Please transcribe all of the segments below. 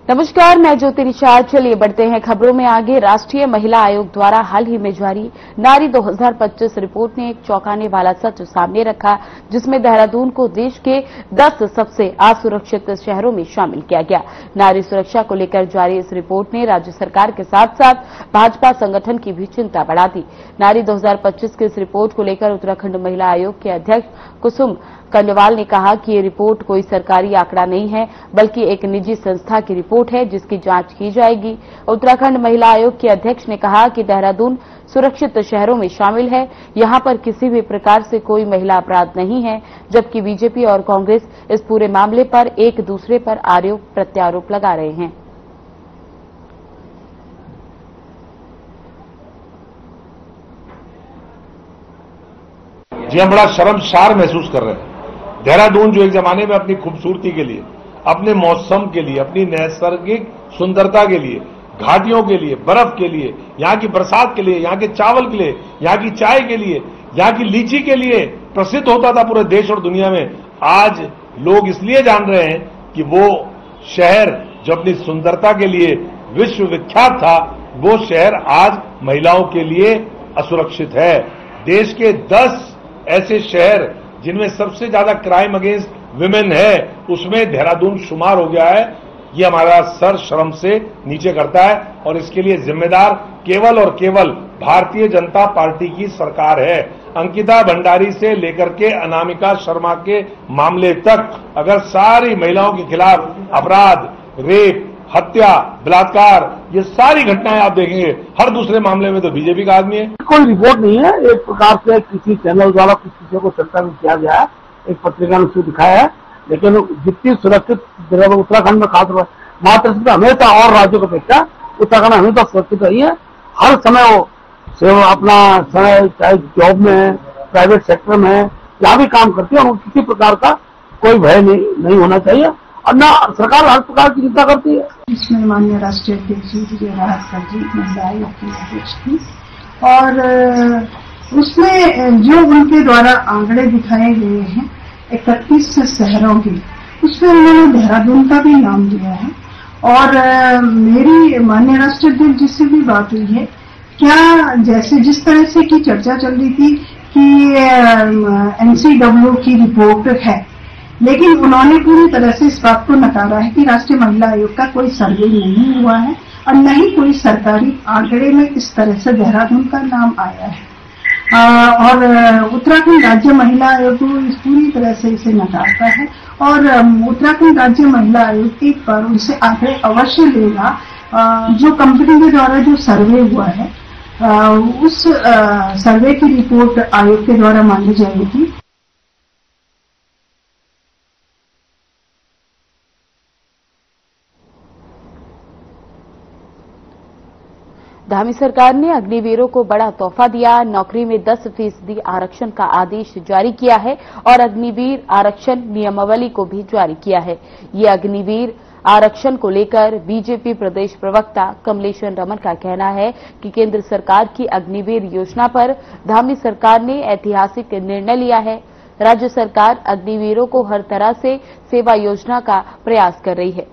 नमस्कार, मैं ज्योति निषाद। चलिए बढ़ते हैं खबरों में आगे। राष्ट्रीय महिला आयोग द्वारा हाल ही में जारी नारी 2025 रिपोर्ट ने एक चौंकाने वाला सच सामने रखा, जिसमें देहरादून को देश के 10 सबसे असुरक्षित शहरों में शामिल किया गया। नारी सुरक्षा को लेकर जारी इस रिपोर्ट ने राज्य सरकार के साथ साथ भाजपा संगठन की भी चिंता बढ़ा दी। नारी 2025 की इस रिपोर्ट को लेकर उत्तराखंड महिला आयोग के अध्यक्ष कुसुम कंडवाल ने कहा कि ये रिपोर्ट कोई सरकारी आंकड़ा नहीं है, बल्कि एक निजी संस्था की रिपोर्ट है जिसकी जांच की जाएगी। उत्तराखंड महिला आयोग के अध्यक्ष ने कहा कि देहरादून सुरक्षित शहरों में शामिल है, यहां पर किसी भी प्रकार से कोई महिला अपराध नहीं है, जबकि बीजेपी और कांग्रेस इस पूरे मामले पर एक दूसरे पर आरोप प्रत्यारोप लगा रहे हैं। जी, हम बड़ा शर्मसार महसूस कर रहे हैं। देहरादून जो एक जमाने में अपनी खूबसूरती के लिए, अपने मौसम के लिए, अपनी नैसर्गिक सुंदरता के लिए, घाटियों के लिए, बर्फ के लिए, यहाँ की बरसात के लिए, यहाँ के चावल के लिए, यहाँ की चाय के लिए, यहाँ की लीची के लिए प्रसिद्ध होता था पूरे देश और दुनिया में, आज लोग इसलिए जान रहे हैं कि वो शहर जो अपनी सुंदरता के लिए विश्व विख्यात था, वो शहर आज महिलाओं के लिए असुरक्षित है। देश के 10 ऐसे शहर जिनमें सबसे ज्यादा क्राइम अगेंस्ट विमेन है, उसमें देहरादून शुमार हो गया है। ये हमारा सर शर्म से नीचे करता है और इसके लिए जिम्मेदार केवल और केवल भारतीय जनता पार्टी की सरकार है। अंकिता भंडारी से लेकर के अनामिका शर्मा के मामले तक अगर सारी महिलाओं के खिलाफ अपराध, रेप, हत्या, बलात्कार, ये सारी घटनाएं आप देखेंगे, हर दूसरे मामले में तो बीजेपी का आदमी है। कोई रिपोर्ट नहीं है, एक प्रकार से किसी चैनल द्वारा कुछ चीजों को चर्चा भी किया गया है, एक पत्रिका ने उसको दिखाया है, लेकिन जितनी सुरक्षित जगह उत्तराखंड में खास मात्र हमेशा और राज्यों की अपेक्षा उत्तराखंड हमेशा सुरक्षित रही है। हर समय वो सेवा अपना समय, चाहे जॉब में, प्राइवेट सेक्टर में, जहाँ भी काम करती है, उनको किसी प्रकार का कोई भय नहीं होना चाहिए और न सरकार हर प्रकार की चिंता करती है। इसमें माननीय राष्ट्रीय अध्यक्ष जी राहत जी महिला आयोग की अध्यक्ष थी और उसमें जो उनके द्वारा आंकड़े दिखाए गए हैं 31 शहरों के, उसमें उन्होंने देहरादून का भी नाम दिया है। और मेरी माननीय राष्ट्रीय अध्यक्ष जी से भी बात हुई है, क्या जैसे जिस तरह से की चर्चा चल रही थी कि NCW की रिपोर्ट है, लेकिन उन्होंने पूरी तरह से इस बात को नकारा है कि राष्ट्रीय महिला आयोग का कोई सर्वे नहीं हुआ है और न ही कोई सरकारी आंकड़े में इस तरह से देहरादून का नाम आया है। और उत्तराखंड राज्य महिला आयोग पूरी तरह से इसे नकारता है और उत्तराखंड राज्य महिला आयोग एक बार उनसे आंकड़े अवश्य लेगा। जो कंपनी के द्वारा जो सर्वे हुआ है, उस सर्वे की रिपोर्ट आयोग के द्वारा मांगी जाएगी। धामी सरकार ने अग्निवीरों को बड़ा तोहफा दिया। नौकरी में 10% आरक्षण का आदेश जारी किया है और अग्निवीर आरक्षण नियमावली को भी जारी किया है। ये अग्निवीर आरक्षण को लेकर बीजेपी प्रदेश प्रवक्ता कमलेश्वर रमन का कहना है कि केंद्र सरकार की अग्निवीर योजना पर धामी सरकार ने ऐतिहासिक निर्णय लिया है। राज्य सरकार अग्निवीरों को हर तरह से सेवा योजना का प्रयास कर रही है।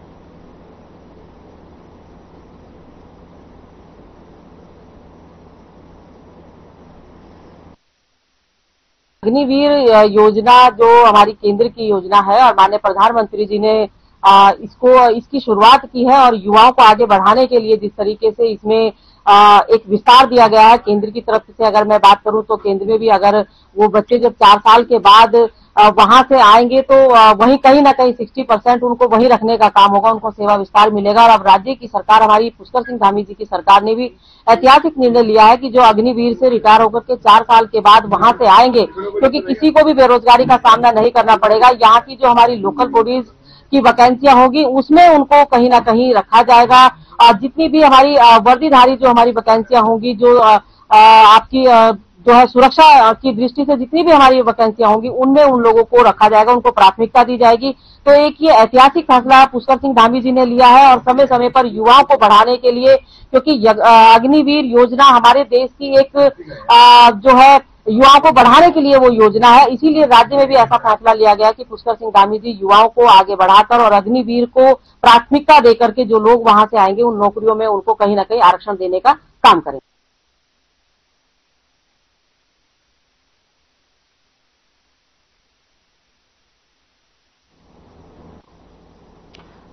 अग्निवीर योजना जो हमारी केंद्र की योजना है और माननीय प्रधानमंत्री जी ने इसकी शुरुआत की है और युवाओं को आगे बढ़ाने के लिए जिस तरीके से इसमें एक विस्तार दिया गया है केंद्र की तरफ से, अगर मैं बात करूं तो केंद्र में भी अगर वो बच्चे जब 4 साल के बाद वहां से आएंगे तो वहीं कहीं ना कहीं 60% उनको वहीं रखने का काम होगा, उनको सेवा विस्तार मिलेगा। और अब राज्य की सरकार, हमारी पुष्कर सिंह धामी जी की सरकार ने भी ऐतिहासिक निर्णय लिया है कि जो अग्निवीर से रिटायर होकर के 4 साल के बाद वहां से आएंगे, क्योंकि किसी को भी बेरोजगारी का सामना नहीं करना पड़ेगा। यहाँ की जो हमारी लोकल बॉडीज की वैकेंसियां होगी उसमें उनको कहीं ना कहीं रखा जाएगा। और जितनी भी हमारी वर्दीधारी जो हमारी वैकेंसियां होंगी, जो आपकी जो है सुरक्षा की दृष्टि से जितनी भी हमारी वैकेंसियां होंगी, उनमें उन लोगों को रखा जाएगा, उनको प्राथमिकता दी जाएगी। तो एक ये ऐतिहासिक फैसला पुष्कर सिंह धामी जी ने लिया है और समय समय पर युवाओं को बढ़ाने के लिए, क्योंकि अग्निवीर योजना हमारे देश की एक जो है युवाओं को बढ़ाने के लिए वो योजना है। इसीलिए राज्य में भी ऐसा फैसला लिया गया कि पुष्कर सिंह धामी जी युवाओं को आगे बढ़ाकर और अग्निवीर को प्राथमिकता देकर के जो लोग वहां से आएंगे उन नौकरियों में उनको कहीं ना कहीं आरक्षण देने का काम करें।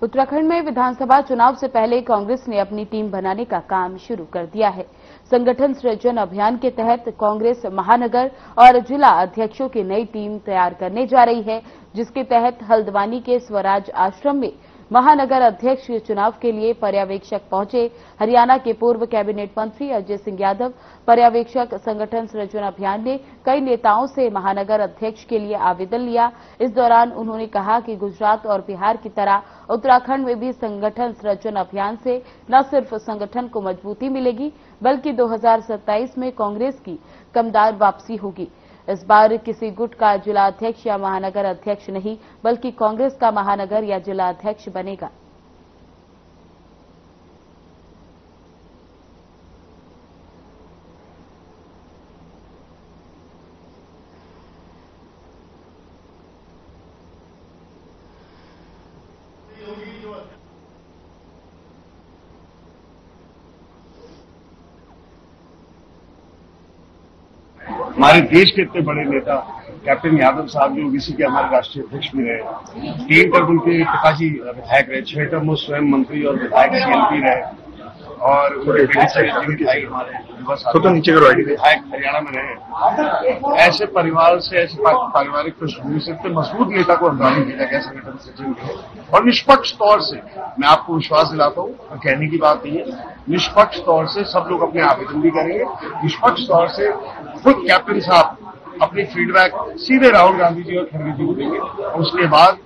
उत्तराखंड में विधानसभा चुनाव से पहले कांग्रेस ने अपनी टीम बनाने का काम शुरू कर दिया है। संगठन सृजन अभियान के तहत कांग्रेस महानगर और जिला अध्यक्षों की नई टीम तैयार करने जा रही है, जिसके तहत हल्द्वानी के स्वराज आश्रम में महानगर अध्यक्ष चुनाव के लिए पर्यवेक्षक पहुंचे। हरियाणा के पूर्व कैबिनेट मंत्री अजय सिंह यादव पर्यवेक्षक संगठन सृजन अभियान में कई नेताओं से महानगर अध्यक्ष के लिए आवेदन लिया। इस दौरान उन्होंने कहा कि गुजरात और बिहार की तरह उत्तराखंड में भी संगठन सृजन अभियान से न सिर्फ संगठन को मजबूती मिलेगी बल्कि 2027 में कांग्रेस की कमदार वापसी होगी। इस बार किसी गुट का जिला अध्यक्ष या महानगर अध्यक्ष नहीं बल्कि कांग्रेस का महानगर या जिला अध्यक्ष बनेगा। हमारे देश के इतने बड़े नेता कैप्टन यादव साहब जो ओबीसी के हमारे राष्ट्रीय अध्यक्ष भी रहे, 3 टर्म उनके पिताजी विधायक रहे, 6 टर्म वो स्वयं मंत्री और विधायक सीएलपी रहे और विधायक हरियाणा में रहे। ऐसे परिवार से, ऐसे पारिवारिक पृष्ठभूमि से इतने मजबूत नेता को हल्द्वानी भेजा गया संगठन सचिव के और निष्पक्ष तौर से मैं आपको विश्वास दिलाता हूँ, कहने की बात नहीं है, निष्पक्ष तौर से सब लोग अपने आवेदन भी करेंगे। निष्पक्ष तौर से खुद कैप्टन साहब अपनी फीडबैक सीधे राहुल गांधी जी और खड़गे जी को देंगे और उसके बाद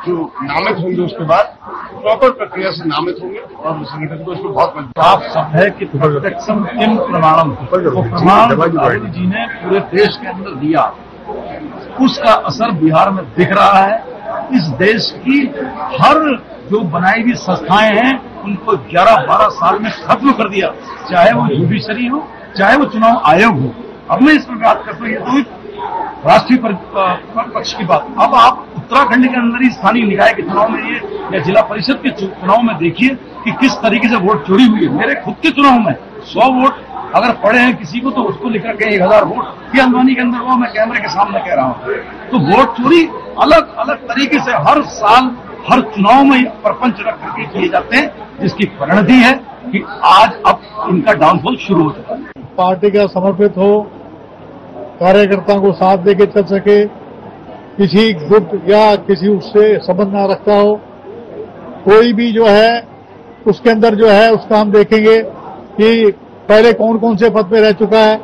जो नामित होंगे उसके बाद प्रॉपर प्रक्रिया से नामित होंगे और संगठन को इसमें बहुत मजबूत। आप सब है कि प्रत्यक्षम किम प्रमाणम, वो प्रमाण गांधी जी ने पूरे देश के अंदर दिया, उसका असर बिहार में दिख रहा है। इस देश की हर जो बनाई हुई संस्थाएं हैं उनको 11-12 साल में खत्म कर दिया, चाहे वो जुडिशरी हो चाहे वो चुनाव आयोग हो। अब मैं इस पर बात करता हूँ, ये तो एक राष्ट्रीय पक्ष की बात। अब आप उत्तराखंड के अंदर ही स्थानीय निकाय के चुनाव में ये या जिला परिषद के चुनाव में देखिए कि किस तरीके से वोट चोरी हुई है। मेरे खुद के चुनाव में 100 वोट अगर पड़े हैं किसी को तो उसको लिखा के 1000 वोट ये हल्द्वानी के अंदर वो मैं कैमरे के सामने कह रहा हूँ। तो वोट चोरी अलग अलग तरीके से हर साल हर चुनाव में प्रपंच रख करके किए जाते हैं, जिसकी परिणति है कि आज अब इनका डाउनफॉल शुरू हो चुका है। पार्टी का समर्पित हो, कार्यकर्ताओं को साथ देके चल सके, किसी गुट या किसी उससे संबंध ना रखता हो, कोई भी जो है उसके अंदर जो है उसका हम देखेंगे कि पहले कौन कौन से पद पे रह चुका है।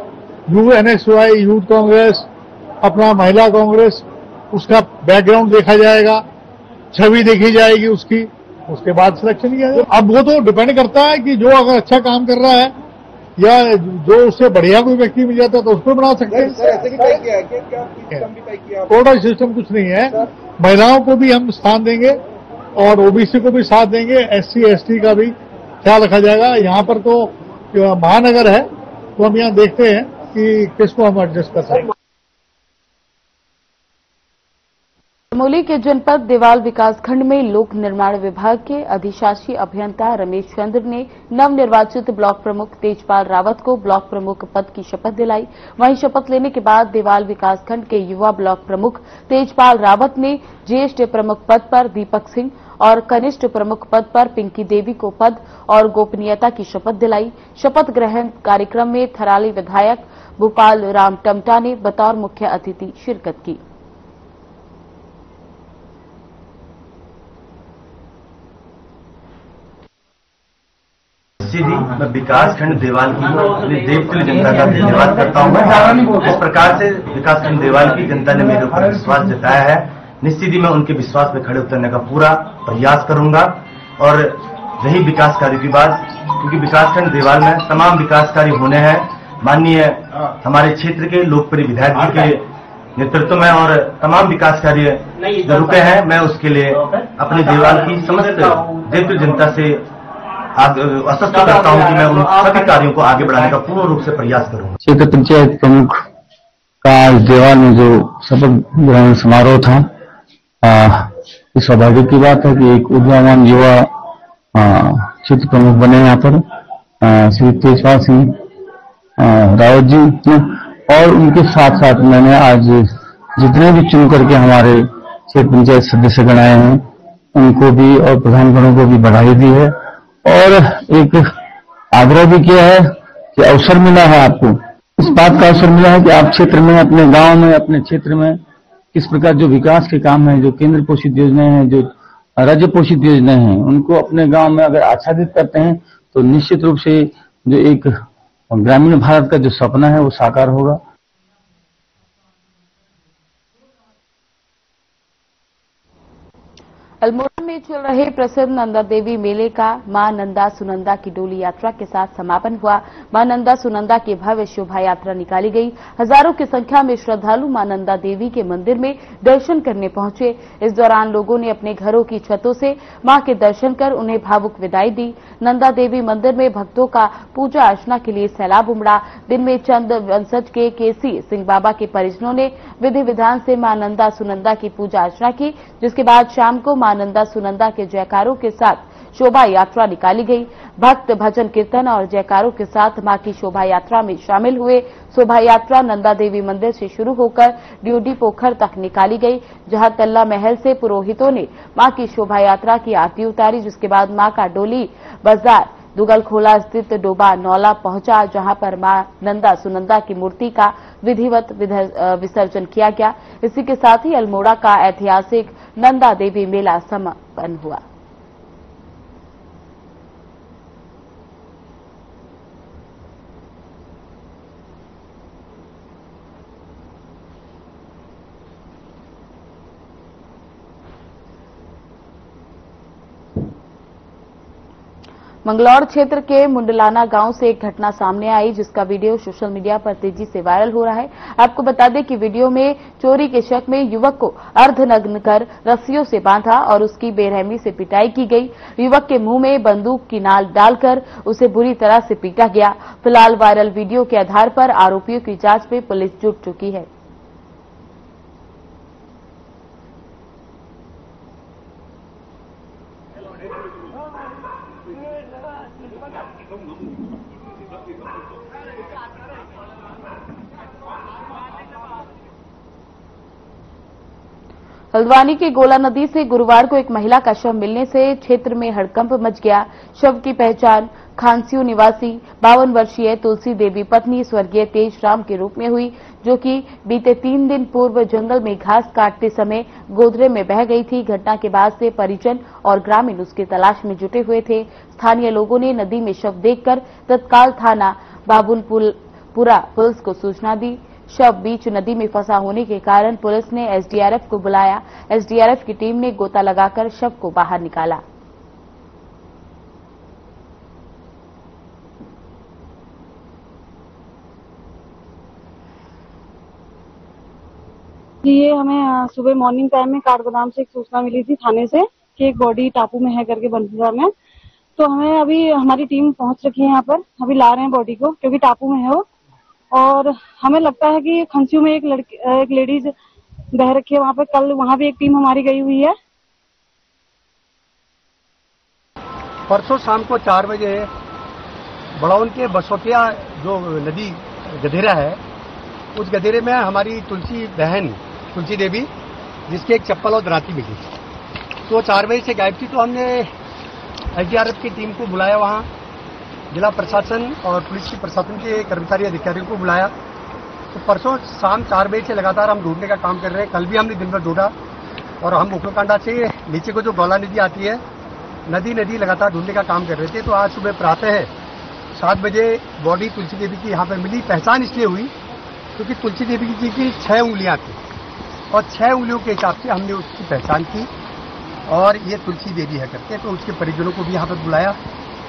यूएनएसवाई यूथ कांग्रेस, अपना महिला कांग्रेस, उसका बैकग्राउंड देखा जाएगा, छवि देखी जाएगी उसकी, उसके बाद सिलेक्शन किया जाएगा। अब वो तो डिपेंड करता है कि जो अगर अच्छा काम कर रहा है या जो उससे बढ़िया कोई व्यक्ति मिल जाता है तो उसको बना सकते हैं। कोटा सिस्टम कुछ नहीं है, महिलाओं को भी हम स्थान देंगे और ओबीसी को भी साथ देंगे, एससी एसटी का भी ख्याल रखा जाएगा। यहाँ पर तो महानगर है तो हम यहाँ देखते हैं कि किसको हम एडजस्ट कर सकते हैं। चमोली के जनपद देवाल विकासखंड में लोक निर्माण विभाग के अधिशासी अभियंता रमेश चंद्र ने नवनिर्वाचित ब्लॉक प्रमुख तेजपाल रावत को ब्लॉक प्रमुख पद की शपथ दिलाई। वहीं शपथ लेने के बाद देवाल विकासखंड के युवा ब्लॉक प्रमुख तेजपाल रावत ने ज्येष्ठ प्रमुख पद पर दीपक सिंह और कनिष्ठ प्रमुख पद पर पिंकी देवी को पद और गोपनीयता की शपथ दिलाई। शपथ ग्रहण कार्यक्रम में थराली विधायक भूपाल राम टमटा ने बतौर मुख्य अतिथि शिरकत की। मैं विकासखंड देवाल की अपने देवतुल्य जनता का धन्यवाद करता हूँ। इस प्रकार से विकासखंड देवाल की जनता ने मेरे ऊपर विश्वास जताया है, निश्चित ही मैं उनके विश्वास पर खड़े उतरने का पूरा प्रयास करूंगा। और रही विकास कार्य की बात, क्योंकि विकासखंड देवाल में तमाम विकास कार्य होने हैं, माननीय हमारे क्षेत्र के लोकप्रिय विधायक जी के नेतृत्व में और तमाम विकास कार्य जो रुके हैं, मैं उसके लिए अपने देवाल की समस्त देवतुल्य जनता से आश्वस्त करता हूं कि मैं उन सभी कार्यों को आगे बढ़ाने का पूर्ण रूप से प्रयास करूंगा। क्षेत्र पंचायत प्रमुख आज देवाल में जो शपथ ग्रहण समारोह था, इस सौभाग्य की बात है कि एक ऊर्जावान युवा क्षेत्र प्रमुख बने यहाँ पर श्री तेजपाल सिंह रावत जी, और उनके साथ साथ मैंने आज जितने भी चुन करके हमारे क्षेत्र पंचायत सदस्य गण आए हैं उनको भी और प्रधानगणों को भी बधाई दी है, और एक आग्रह भी किया है कि अवसर मिला है आपको, इस बात का अवसर मिला है कि आप क्षेत्र में, अपने गांव में, अपने क्षेत्र में किस प्रकार जो विकास के काम हैं, जो केंद्र पोषित योजनाएं हैं, जो राज्य पोषित योजनाएं हैं, उनको अपने गांव में अगर आच्छादित करते हैं तो निश्चित रूप से जो एक ग्रामीण भारत का जो सपना है वो साकार होगा। अल्मोड़ा में चल रहे प्रसिद्ध नंदा देवी मेले का मां नंदा सुनंदा की डोली यात्रा के साथ समापन हुआ। मां नंदा सुनंदा की भव्य शोभा यात्रा निकाली गई। हजारों की संख्या में श्रद्धालु मां नंदा देवी के मंदिर में दर्शन करने पहुंचे। इस दौरान लोगों ने अपने घरों की छतों से मां के दर्शन कर उन्हें भावुक विदाई दी। नंदा देवी मंदिर में भक्तों का पूजा अर्चना के लिए सैलाब उमड़ा। दिन में चंद वंशज के केसी सिंह बाबा के परिजनों ने विधि विधान से मां नंदा सुनंदा की पूजा अर्चना की, जिसके बाद शाम को मां नंदा सुनंदा के जयकारों के साथ शोभा यात्रा निकाली गई। भक्त भजन कीर्तन और जयकारों के साथ मां की शोभा यात्रा में शामिल हुए। शोभा यात्रा नंदा देवी मंदिर से शुरू होकर ड्यूडी पोखर तक निकाली गई, जहां तल्ला महल से पुरोहितों ने मां की शोभा यात्रा की आरती उतारी, जिसके बाद मां का डोली बाजार दुगलखोला स्थित डोबा नौला पहुंचा, जहां पर मां नंदा सुनंदा की मूर्ति का विधिवत विसर्जन किया गया। इसी के साथ ही अल्मोड़ा का ऐतिहासिक नंदा देवी मेला समापन हुआ। मंगलौर क्षेत्र के मुंडलाना गांव से एक घटना सामने आई, जिसका वीडियो सोशल मीडिया पर तेजी से वायरल हो रहा है। आपको बता दें कि वीडियो में चोरी के शक में युवक को अर्धनग्न कर रस्सियों से बांधा और उसकी बेरहमी से पिटाई की गई। युवक के मुंह में बंदूक की नाल डालकर उसे बुरी तरह से पीटा गया। फिलहाल वायरल वीडियो के आधार पर आरोपियों की जांच में पुलिस जुट चुकी है। हल्द्वानी की गोला नदी से गुरुवार को एक महिला का शव मिलने से क्षेत्र में हड़कंप मच गया। शव की पहचान खांसियों निवासी 52 वर्षीय तुलसी देवी पत्नी स्वर्गीय तेज राम के रूप में हुई, जो कि बीते 3 दिन पूर्व जंगल में घास काटते समय गोदरे में बह गई थी। घटना के बाद से परिजन और ग्रामीण उसकी तलाश में जुटे हुए थे। स्थानीय लोगों ने नदी में शव देखकर तत्काल थाना बाबुलपुरा पुलिस को सूचना दी। शव बीच नदी में फंसा होने के कारण पुलिस ने एसडीआरएफ को बुलाया। एसडीआरएफ की टीम ने गोता लगाकर शव को बाहर निकाला। ये हमें सुबह मॉर्निंग टाइम में काठगोदाम से एक सूचना मिली थी थाने से कि एक बॉडी टापू में है करके बनपुरा में। तो हमें अभी हमारी टीम पहुंच रखी है यहाँ पर, अभी ला रहे हैं बॉडी को क्योंकि टापू में है वो। और हमें लगता है कि खंसियों में एक लेडीज बह रखी है वहाँ पे। कल वहाँ भी एक टीम हमारी गई हुई है। परसों शाम को 4 बजे बड़ौन के बसोटिया जो नदी गधेरा है, उस गधेरे में हमारी तुलसी बहन तुलसी देवी, जिसकी एक चप्पल और दराती मिली, तो 4 बजे से गायब थी। तो हमने एसडीआरएफ की टीम को बुलाया, वहाँ जिला प्रशासन और पुलिस की प्रशासन के कर्मचारी अधिकारियों को बुलाया। तो परसों शाम 4 बजे से लगातार हम ढूंढने का काम कर रहे हैं। कल भी हमने दिन भर ढूंढा और हम मुखलकांडा से नीचे को जो गौला नदी आती है, नदी लगातार ढूंढने का काम कर रहे थे। तो आज सुबह प्रातः 7 बजे बॉडी तुलसी देवी की यहाँ पर मिली। पहचान इसलिए हुई क्योंकि तुलसी देवी जी की 6 उंगलियां थी और 6 उंगलियों के हिसाब से हमने उसकी पहचान की और ये तुलसी देवी है करके। तो उसके परिजनों को भी यहाँ पर बुलाया।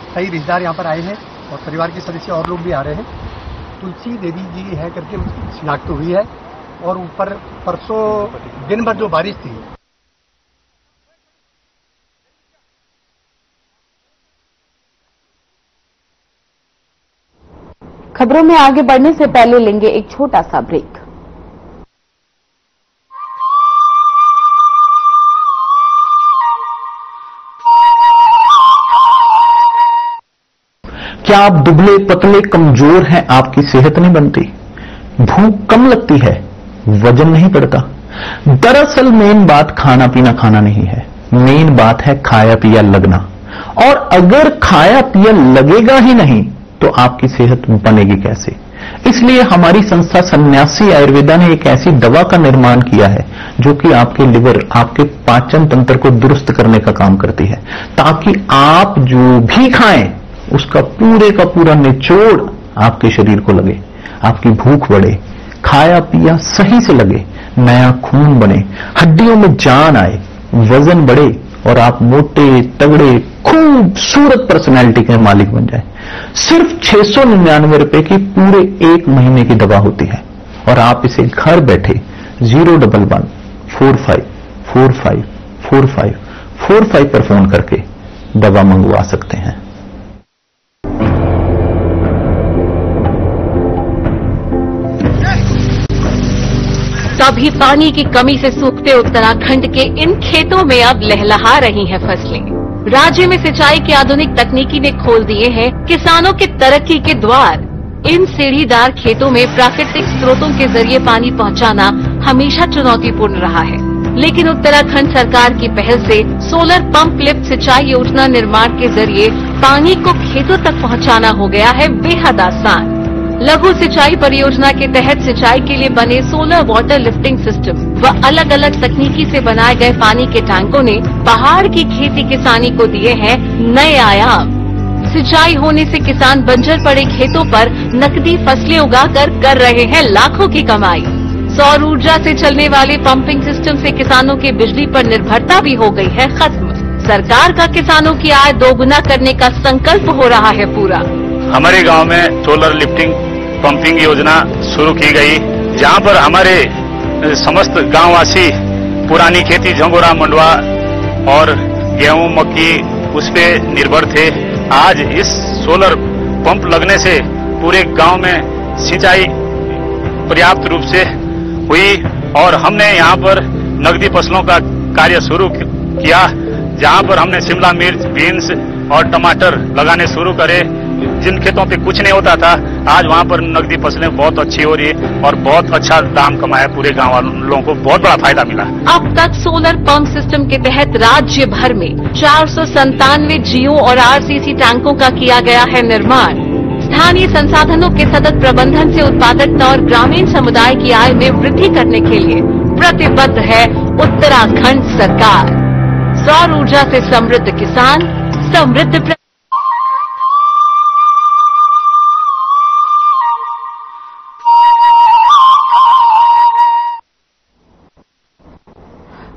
कई रिश्तेदार यहाँ पर आए हैं और परिवार के सदस्य और लोग भी आ रहे हैं। तुलसी देवी जी है करके उसकी शिनाख्त हुई है। और ऊपर परसों दिन भर जो बारिश थी, खबरों में आगे बढ़ने से पहले लेंगे एक छोटा सा ब्रेक। क्या आप दुबले पतले कमजोर हैं, आपकी सेहत नहीं बनती, भूख कम लगती है, वजन नहीं बढ़ता। दरअसल मेन बात खाना पीना खाना नहीं है, मेन बात है खाया पिया लगना। और अगर खाया पिया लगेगा ही नहीं तो आपकी सेहत बनेगी कैसे? इसलिए हमारी संस्था सन्यासी आयुर्वेदा ने एक ऐसी दवा का निर्माण किया है जो कि आपके लिवर, आपके पाचन तंत्र को दुरुस्त करने का काम करती है, ताकि आप जो भी खाएं उसका पूरे का पूरा निचोड़ आपके शरीर को लगे, आपकी भूख बढ़े, खाया पिया सही से लगे, नया खून बने, हड्डियों में जान आए, वजन बढ़े और आप मोटे तगड़े खूबसूरत पर्सनैलिटी के मालिक बन जाए। सिर्फ 699 रुपए की पूरे 1 महीने की दवा होती है और आप इसे घर बैठे 01145454545 पर फोन करके दवा मंगवा सकते हैं। कभी पानी की कमी से सूखते उत्तराखंड के इन खेतों में अब लहलहा रही हैं फसलें। राज्य में सिंचाई की आधुनिक तकनीकी ने खोल दिए हैं किसानों के तरक्की के द्वार। इन सीढ़ीदार खेतों में प्राकृतिक स्रोतों के जरिए पानी पहुंचाना हमेशा चुनौतीपूर्ण रहा है, लेकिन उत्तराखंड सरकार की पहल से सोलर पंप लिफ्ट सिंचाई योजना निर्माण के जरिए पानी को खेतों तक पहुंचाना हो गया है बेहद आसान। लघु सिंचाई परियोजना के तहत सिंचाई के लिए बने सोलर वाटर लिफ्टिंग सिस्टम व अलग अलग तकनीकी से बनाए गए पानी के टैंकों ने पहाड़ की खेती किसानी को दिए हैं नए आयाम। सिंचाई होने से किसान बंजर पड़े खेतों पर नकदी फसलें उगाकर कर रहे हैं लाखों की कमाई। सौर ऊर्जा से चलने वाले पंपिंग सिस्टम से किसानों की बिजली पर निर्भरता भी हो गई है खत्म। सरकार का किसानों की आय दोगुना करने का संकल्प हो रहा है पूरा। हमारे गांव में सोलर लिफ्टिंग पंपिंग योजना शुरू की गई, जहां पर हमारे समस्त गांववासी पुरानी खेती झंगोरा मंडवा और गेहूं मक्की उस पे निर्भर थे। आज इस सोलर पंप लगने से पूरे गांव में सिंचाई पर्याप्त रूप से हुई और हमने यहां पर नकदी फसलों का कार्य शुरू किया, जहां पर हमने शिमला मिर्च, बीन्स और टमाटर लगाने शुरू करे। जिन खेतों पे कुछ नहीं होता था, आज वहां पर नकदी फसलें बहुत अच्छी हो रही है और बहुत अच्छा दाम कमाया, पूरे गांव वालों को बहुत बड़ा फायदा मिला। अब तक सोलर पंप सिस्टम के तहत राज्य भर में 497 जियो और आरसीसी टैंकों का किया गया है निर्माण। स्थानीय संसाधनों के सतत प्रबंधन से उत्पादकता और ग्रामीण समुदाय की आय में वृद्धि करने के लिए प्रतिबद्ध है उत्तराखंड सरकार। सौर ऊर्जा से समृद्ध किसान, समृद्ध।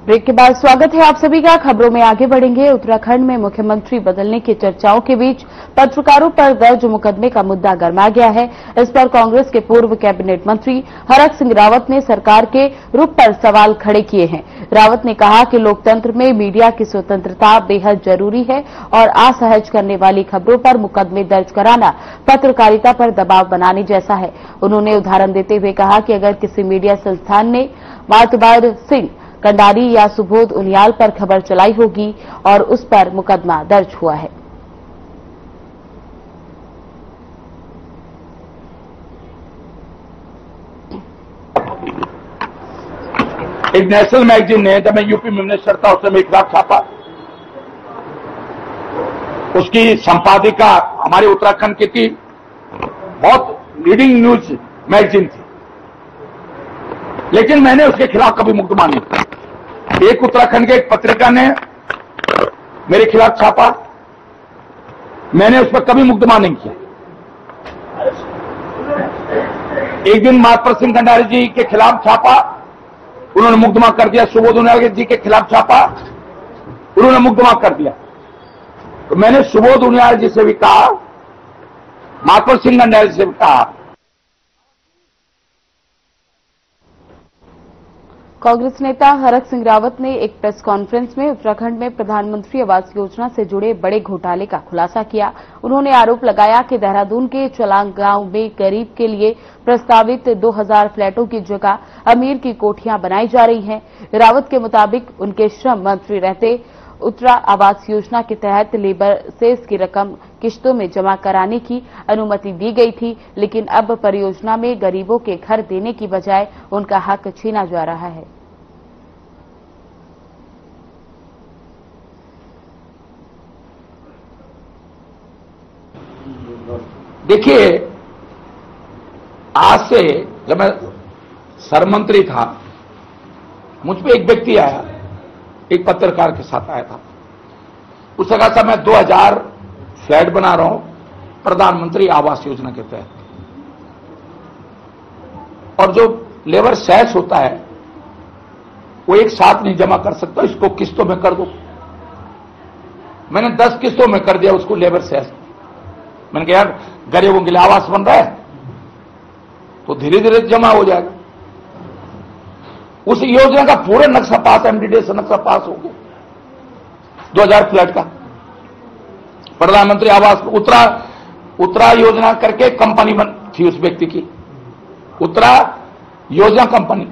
ब्रेक के बाद स्वागत है आप सभी का। खबरों में आगे बढ़ेंगे। उत्तराखंड में मुख्यमंत्री बदलने की चर्चाओं के बीच पत्रकारों पर दर्ज मुकदमे का मुद्दा गरमा गया है। इस पर कांग्रेस के पूर्व कैबिनेट मंत्री हरक सिंह रावत ने सरकार के रुख पर सवाल खड़े किए हैं। रावत ने कहा कि लोकतंत्र में मीडिया की स्वतंत्रता बेहद जरूरी है और असहज करने वाली खबरों पर मुकदमे दर्ज कराना पत्रकारिता पर दबाव बनाने जैसा है। उन्होंने उदाहरण देते हुए कहा कि अगर किसी मीडिया संस्थान ने मातबार सिंह कंडारी या सुबोध उनियाल पर खबर चलाई होगी और उस पर मुकदमा दर्ज हुआ है। एक नेशनल मैगजीन ने, जब मैं यूपी मिनिस्टर था उसने मेरे खिलाफ छापा। उसकी संपादिका हमारे उत्तराखंड की थी, बहुत लीडिंग न्यूज मैगजीन थी, लेकिन मैंने उसके खिलाफ कभी मुकदमा नहीं किया। एक उत्तराखंड के एक पत्रिका ने मेरे खिलाफ छापा, मैंने उस पर कभी मुकदमा नहीं किया। एक दिन मातबर सिंह कंडारी जी के खिलाफ छापा, उन्होंने मुकदमा कर दिया। सुबोध उनियाल जी के खिलाफ छापा, उन्होंने मुकदमा कर दिया। तो मैंने सुबोध उनियाल जी से भी कहा, मातबर सिंह कंडारी से भी कहा। कांग्रेस नेता हरक सिंह रावत ने एक प्रेस कॉन्फ्रेंस में उत्तराखंड में प्रधानमंत्री आवास योजना से जुड़े बड़े घोटाले का खुलासा किया। उन्होंने आरोप लगाया कि देहरादून के चलांग गांव में गरीब के लिए प्रस्तावित 2000 फ्लैटों की जगह अमीर की कोठियां बनाई जा रही हैं। रावत के मुताबिक उनके श्रम मंत्री रहते उत्तरा आवास योजना के तहत लेबर सेस की रकम किश्तों में जमा कराने की अनुमति दी गई थी, लेकिन अब परियोजना में गरीबों के घर देने की बजाय उनका हक छीना जा रहा है। देखिए, आज से जब मैं सरमंत्री था, मुझ पे एक व्यक्ति आया, एक पत्रकार के साथ आया था। उसने कहा था मैं 2000 फ्लैट बना रहा हूं प्रधानमंत्री आवास योजना के तहत, और जो लेबर सेस होता है वो एक साथ नहीं जमा कर सकता, इसको किस्तों में कर दो। मैंने 10 किस्तों में कर दिया उसको लेबर सेस। मैंने कहा यार गरीबों के लिए आवास बन रहा है तो धीरे धीरे जमा हो जाएगा। उस योजना का पूरा नक्शा पास, एमडीडीए से नक्शा पास हो गया 2000 फ्लैट का। प्रधानमंत्री आवास उत्तरा योजना करके कंपनी बन थी उस व्यक्ति की, उत्तरा योजना कंपनी।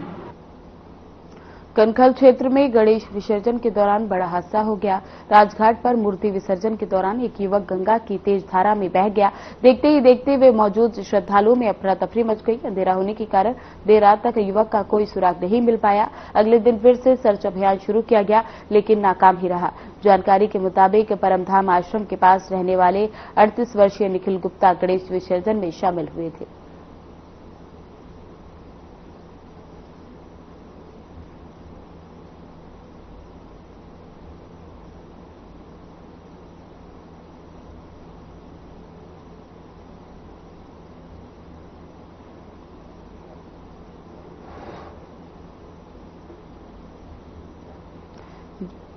कनखल क्षेत्र में गणेश विसर्जन के दौरान बड़ा हादसा हो गया। राजघाट पर मूर्ति विसर्जन के दौरान एक युवक गंगा की तेज धारा में बह गया। देखते ही देखते वे मौजूद श्रद्धालुओं में अफरा तफरी मच गई। अंधेरा होने के कारण देर रात तक युवक का कोई सुराग नहीं मिल पाया। अगले दिन फिर से सर्च अभियान शुरू किया गया, लेकिन नाकाम ही रहा। जानकारी के मुताबिक परमधाम आश्रम के पास रहने वाले 38 वर्षीय निखिल गुप्ता गणेश विसर्जन में शामिल हुए थे।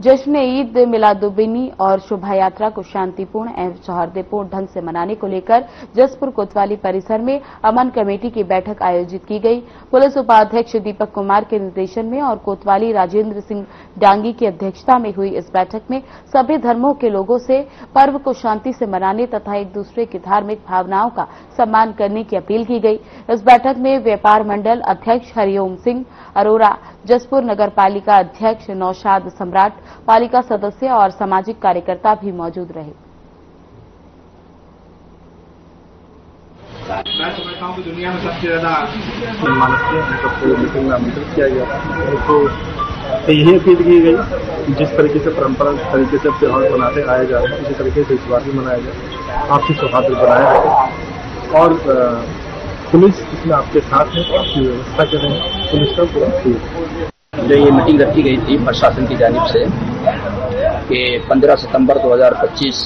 जश्न ईद मिलादुन्नबी और शोभा यात्रा को शांतिपूर्ण एवं सौहार्दपूर्ण ढंग से मनाने को लेकर जसपुर कोतवाली परिसर में अमन कमेटी की बैठक आयोजित की गई। पुलिस उपाध्यक्ष दीपक कुमार के निर्देशन में और कोतवाली राजेंद्र सिंह डांगी की अध्यक्षता में हुई इस बैठक में सभी धर्मों के लोगों से पर्व को शांति से मनाने तथा एक दूसरे की धार्मिक भावनाओं का सम्मान करने की अपील की गई। इस बैठक में व्यापार मंडल अध्यक्ष हरिओम सिंह अरोरा, जसपुर नगर पालिका अध्यक्ष नौशाद सम्राट, पालिका सदस्य और सामाजिक कार्यकर्ता भी मौजूद रहे। मैं समझता हूं कि दुनिया में सबसे ज्यादा मीटिंग में आमंत्रित किया गया तो यही अपील की गई जिस तरीके से परंपरागत तरीके से त्यौहार मनाते आए जा रहे हैं उसी तरीके से इस बार भी मनाया जाए। आपसी सौहार्द बनाए रखें और पुलिस इसमें आपके साथ है, आपकी व्यवस्था करें, पुलिस का पूरा सहयोग। जो ये मीटिंग रखी गई थी प्रशासन की जानिब से कि 15 सितंबर 2025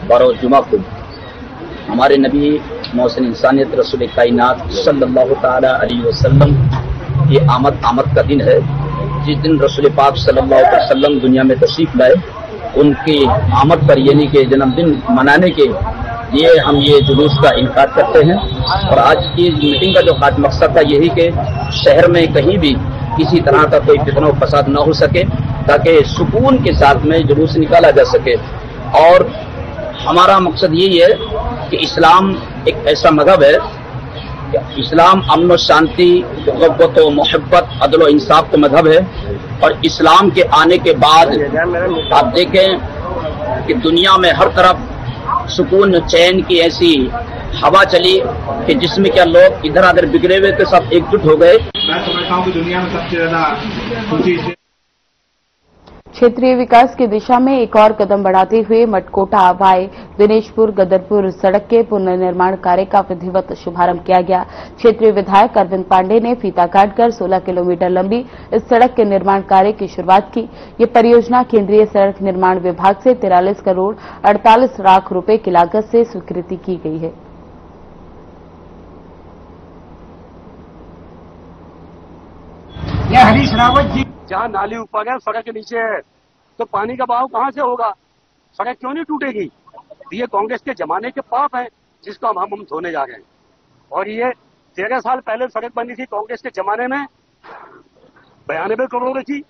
बरोज़ जुमा को हमारे नबी मौसम इंसानियत रसूल कायनात सल्लल्लाहु ताला अलैहि वसल्लम की आमद का दिन है। जिस दिन रसूल पाक सल्लल्लाहु अलैहि वसल्लम दुनिया में तशरीफ लाए, उनकी आमद पर यानी कि जन्मदिन मनाने के लिए हम ये जुलूस का इनकार करते हैं। और आज की मीटिंग का जो खास मकसद था यही कि शहर में कहीं भी किसी तरह का कोई फितना फसाद न हो सके, ताकि सुकून के साथ में जुलूस निकाला जा सके। और हमारा मकसद यही है कि इस्लाम एक ऐसा मजहब है कि इस्लाम अमन और शांति, मोहब्बत और मोहब्बत, अदल और इंसाफ का मजहब है। और इस्लाम के आने के बाद आप देखें कि दुनिया में हर तरफ सुकून चैन की ऐसी हवा चली कि जिसमें क्या लोग इधर उधर बिगड़े हुए थे सब एकजुट हो गए। मैं समझता हूं कि दुनिया में सबसे ज्यादा खुशी से क्षेत्रीय विकास की दिशा में एक और कदम बढ़ाते हुए मटकोटा वाय दिनेशपुर गदरपुर सड़क के पुनर्निर्माण कार्य का विधिवत शुभारंभ किया गया। क्षेत्रीय विधायक अरविंद पांडे ने फीता काटकर 16 किलोमीटर लंबी इस सड़क के निर्माण कार्य की शुरुआत की। ये परियोजना केंद्रीय सड़क निर्माण विभाग से 43 करोड़ 48 लाख रुपए की लागत से स्वीकृति की गई है। हरीश रावत जी, जहाँ नाली ऊपर है सड़क के नीचे है तो पानी का बहाव कहाँ से होगा? सड़क क्यों नहीं टूटेगी? ये कांग्रेस के जमाने के पाप हैं जिसको हम धोने जा रहे हैं। और ये 13 साल पहले सड़क बनी थी कांग्रेस के जमाने में 92 करोड़ की।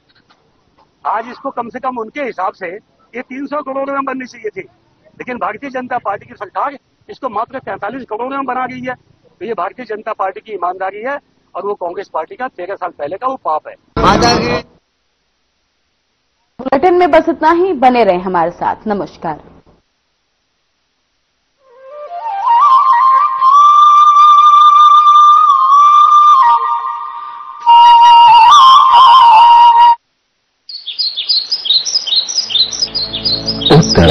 आज इसको कम से कम उनके हिसाब से ये 300 करोड़ में बननी चाहिए थी, लेकिन भारतीय जनता पार्टी की सरकार इसको मात्र 43 करोड़ में बना गई है। तो ये भारतीय जनता पार्टी की ईमानदारी है और वो कांग्रेस पार्टी का 13 साल पहले का वो पाप है। बुलेटिन में बस इतना ही, बने रहें हमारे साथ। नमस्कार।